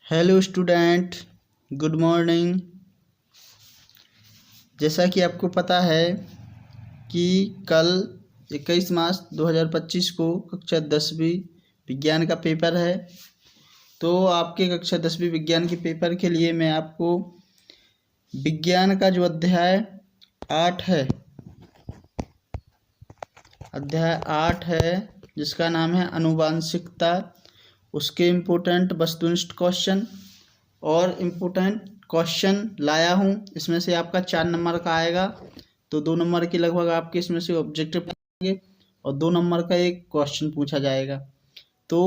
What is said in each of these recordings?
Hello student, good morning. जैसा कि आपको पता है कि कल 21 मार्च 2025 को कक्षा 10वीं विज्ञान का पेपर है। तो आपके कक्षा 10वीं विज्ञान के पेपर के लिए मैं आपको विज्ञान का जो अध्याय 8 है, अध्याय 8 है जिसका नाम है अनुवांशिकता, उसके इम्पोर्टेंट वस्तुनिष्ठ क्वेश्चन और इम्पोर्टेंट क्वेश्चन लाया हूँ। इसमें से आपका 4 नंबर का आएगा, तो 2 नंबर के लगभग आपके इसमें से ऑब्जेक्टिव आएंगे और 2 नंबर का एक क्वेश्चन पूछा जाएगा। तो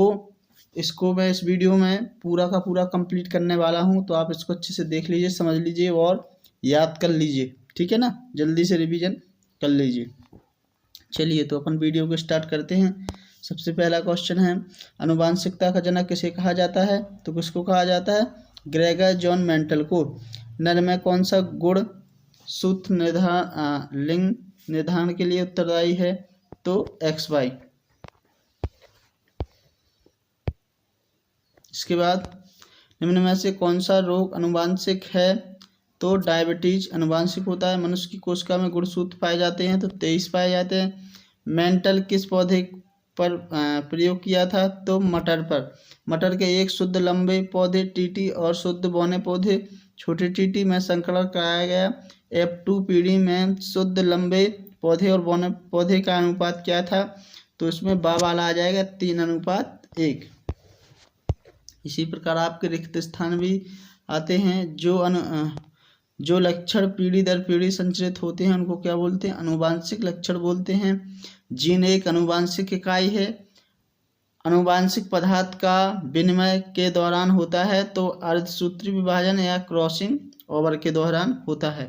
इसको मैं इस वीडियो में पूरा का पूरा कंप्लीट करने वाला हूँ, तो आप इसको अच्छे से देख लीजिए, समझ लीजिए और याद कर लीजिए, ठीक है ना। जल्दी से रिवीजन कर लीजिए। चलिए तो अपन वीडियो को स्टार्ट करते हैं। सबसे पहला क्वेश्चन है, अनुवांशिकता का जनक किसे कहा जाता है? तो किसको कहा जाता है? ग्रेगर जॉन मेंटल को। नर में कौन सा गुण सूत्र लिंग निर्धारण के लिए उत्तरदायी है? तो XY। इसके बाद निम्न में से कौन सा रोग अनुवांशिक है? तो डायबिटीज अनुवांशिक होता है। मनुष्य की कोशिका में गुणसूत्र पाए जाते हैं, तो 23 पाए जाते हैं। मेंटल किस पौधे पर प्रयोग किया था? तो मटर पर। मटर के एक शुद्ध लंबे पौधे टीटी और शुद्ध बौने पौधे छोटे टीटी में संकरण कराया गया। F2 पीढ़ी में शुद्ध लंबे पौधे और बौने पौधे का अनुपात क्या था? तो इसमें बावाला आ जाएगा 3:1। इसी प्रकार आपके रिक्त स्थान भी आते हैं। जो लक्षण पीढ़ी दर पीढ़ी संचरित होते हैं उनको क्या बोलते हैं? अनुवांशिक लक्षण बोलते हैं। जीन एक अनुवांशिक इकाई है। अनुवांशिक पदार्थ का विनिमय के दौरान होता है, तो अर्धसूत्री विभाजन या क्रॉसिंग ओवर के दौरान होता है।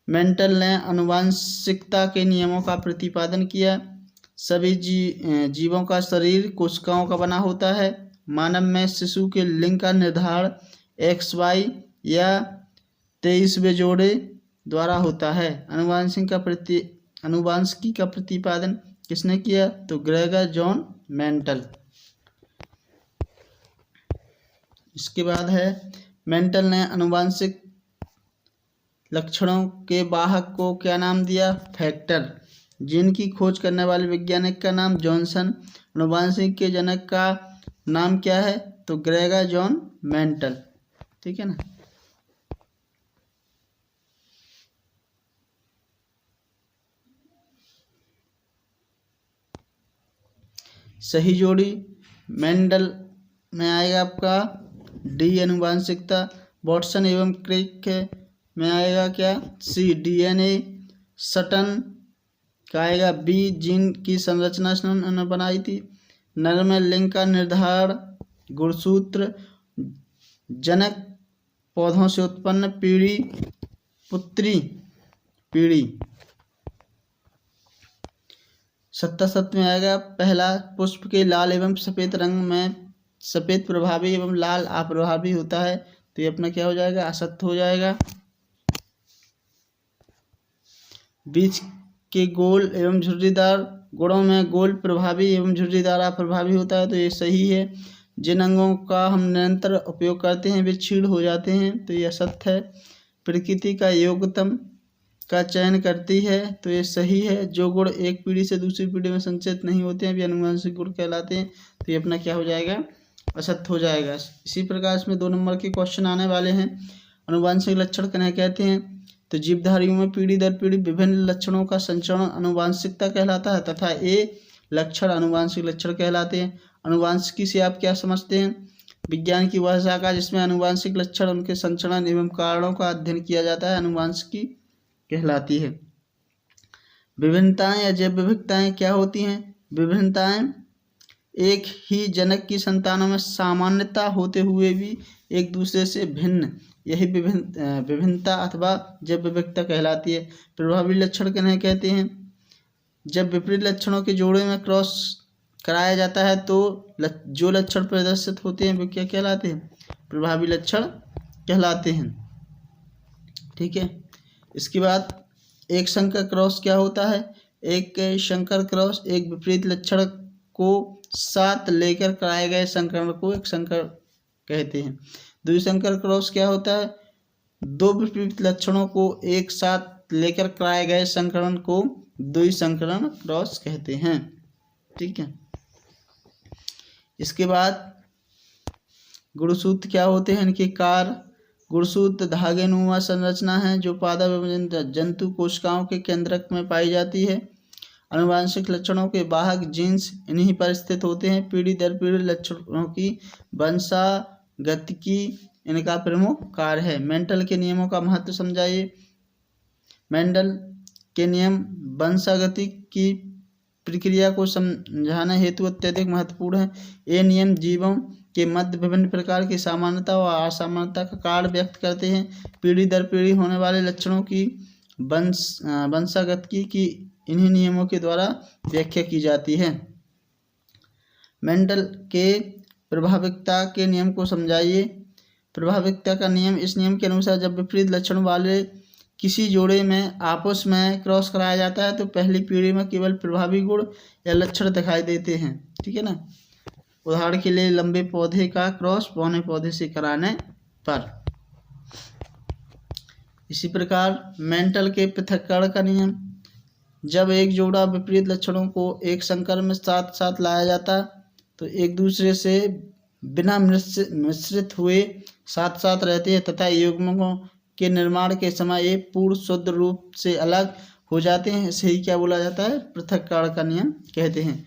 मेंटल ने अनुवांशिकता के नियमों का प्रतिपादन किया। सभी जीवों का शरीर कोशिकाओं का बना होता है। मानव में शिशु के लिंग का निर्धारण XY या 23वें जोड़े द्वारा होता है। अनुवांशिकी का प्रतिपादन किसने किया? तो ग्रेगर जॉन मेंटल। इसके बाद है, मेंटल ने अनुवांशिक लक्षणों के वाहक को क्या नाम दिया? फैक्टर। जीन की खोज करने वाले वैज्ञानिक का नाम जॉनसन। अनुवांशिक के जनक का नाम क्या है? तो ग्रेगर जॉन मेंटल, ठीक है ना। सही जोड़ी मेंडल में आएगा आपका डी अनुवांशिकता। वॉटसन एवं क्रिक में आएगा क्या? C DNA। सटन का आएगा B, जीन की संरचना उन्होंने बनाई थी। नर में लिंग का निर्धारण गुणसूत्र। जनक पौधों से उत्पन्न पीढ़ी पुत्री पीढ़ी। 77 में आएगा, पहला पुष्प के लाल एवं सफेद रंग में सफेद प्रभावी एवं लाल अप्रभावी होता है, तो ये अपना क्या हो जाएगा? असत्य हो जाएगा। बीज के गोल एवं झुर्रीदार गुणों में गोल प्रभावी एवं झुर्रीदार अप्रभावी होता है, तो ये सही है। जिन अंगों का हम निरंतर उपयोग करते हैं वे क्षीण हो जाते हैं, तो ये असत्य है। प्रकृति का योग्यतम का चयन करती है, तो ये सही है। जो गुण एक पीढ़ी से दूसरी पीढ़ी में संचित नहीं होते हैं वे अनुवांशिक गुण कहलाते हैं, तो ये अपना क्या हो जाएगा? असत्य हो जाएगा। इसी प्रकार इसमें 2 नंबर के क्वेश्चन आने वाले हैं। अनुवांशिक लक्षण किन्हें कहते हैं? तो जीवधारियों में पीढ़ी दर पीढ़ी विभिन्न लक्षणों का संचरण अनुवांशिकता कहलाता है तथा ये लक्षण अनुवांशिक लक्षण कहलाते हैं। अनुवांशिकी से आप क्या समझते हैं? विज्ञान की वह शाखा जिसमें अनुवांशिक लक्षण उनके संचरण एवं कारणों का अध्ययन किया जाता है, अनुवांशिकी कहलाती है। विभिन्नताएं या जैव विविधताएं क्या होती हैं? विभिन्नताएं एक ही जनक की संतानों में सामान्यता होते हुए भी एक दूसरे से भिन्न, यही विभिन्नता अथवा जैव विविधता कहलाती है। प्रभावी लक्षण किन्हें कहते हैं? जब विपरीत लक्षणों के जोड़े में क्रॉस कराया जाता है तो जो लक्षण प्रदर्शित होते हैं वे क्या कहलाते हैं? प्रभावी लक्षण कहलाते हैं, ठीक है। इसके बाद एक संकर क्रॉस क्या होता है? एक संकर क्रॉस एक विपरीत लक्षण को साथ लेकर कराए गए संकरण को एक संकर कहते हैं। द्विसंकर क्रॉस क्या होता है? दो विपरीत लक्षणों को एक साथ लेकर कराए गए संकरण को द्विसंकरण क्रॉस कहते हैं। ठीक है, इसके बाद गुणसूत्र क्या होते हैं, इनके कार्य। गुणसूत्र धागेनुमा संरचना है जो पादप एवं जंतु कोशिकाओं के केंद्रक में पाई जाती है। आनुवांशिक लक्षणों के वाहक जीन्स इन्हीं पर स्थित होते हैं। पीढ़ी दर पीढ़ी लक्षणों की वंशागतिकी इनका प्रमुख कार्य है। मेंडल के नियमों का महत्व समझाइए। मेंडल के नियम वंशागति की प्रक्रिया को समझाने हेतु अत्यधिक महत्वपूर्ण है। ये नियम जीवों के मध्य विभिन्न प्रकार की सामान्यता और असामान्यता का कार्य व्यक्त करते हैं। पीढ़ी दर पीढ़ी होने वाले लक्षणों की वंशागतिकी की इन्हीं नियमों के द्वारा व्याख्या की जाती है। मेंडल के प्रभाविकता के नियम को समझाइए। प्रभाविकता का नियम, इस नियम के अनुसार जब विपरीत लक्षण वाले किसी जोड़े में आपस में क्रॉस कराया जाता है तो पहली पीढ़ी में केवल प्रभावी गुण या लक्षण दिखाई देते हैं। ठीक है ना, उदाहरण के लिए लंबे पौधे का क्रॉस पौने पौधे से कराने पर। इसी प्रकार मेंडल के पृथक्करण का नियम, जब एक जोड़ा विपरीत लक्षणों को एक संकर में साथ साथ लाया जाता तो एक दूसरे से बिना मिश्रित हुए साथ साथ रहते हैं तथा युग्मकों के निर्माण के समय ये पूर्ण शुद्ध रूप से अलग हो जाते हैं। इसे ही क्या बोला जाता है? पृथक्करण का नियम कहते हैं।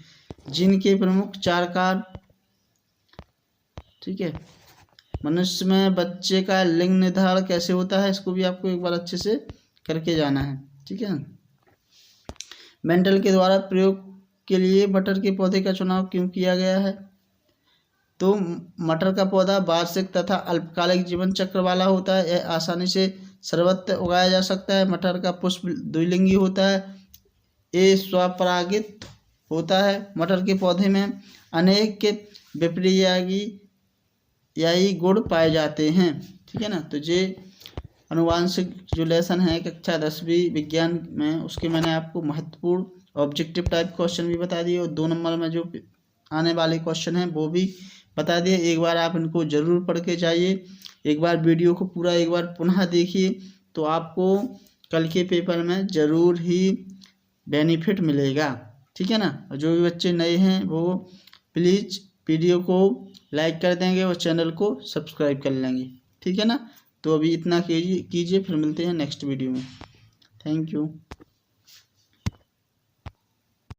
जिनके प्रमुख चार कार्य। ठीक है, मनुष्य में बच्चे का लिंग निर्धारण कैसे होता है, इसको भी आपको एक बार अच्छे से करके जाना है। ठीक है, मेंडल के द्वारा प्रयोग के लिए मटर के पौधे का चुनाव क्यों किया गया है? तो मटर का पौधा वार्षिक तथा अल्पकालिक जीवन चक्र वाला होता है। यह आसानी से सर्वत्र उगाया जा सकता है। मटर का पुष्प द्विलिंगी होता है। ये स्वपरागित होता है। मटर के पौधे में अनेक विपर्यायी गुण पाए जाते हैं। ठीक है ना, तो ये अनुवांशिक जो लेसन है कक्षा 10वीं विज्ञान में, उसके मैंने आपको महत्वपूर्ण ऑब्जेक्टिव टाइप क्वेश्चन भी बता दिए और 2 नंबर में जो आने वाले क्वेश्चन हैं वो भी बता दिए। एक बार आप इनको जरूर पढ़ के जाइए। एक बार वीडियो को पूरा एक बार पुनः देखिए तो आपको कल के पेपर में ज़रूर ही बेनिफिट मिलेगा। ठीक है ना, और जो भी बच्चे नए हैं वो प्लीज़ वीडियो को लाइक कर देंगे और चैनल को सब्सक्राइब कर लेंगे। ठीक है ना, तो अभी इतना कीजिए, फिर मिलते हैं नेक्स्ट वीडियो में। Thank you.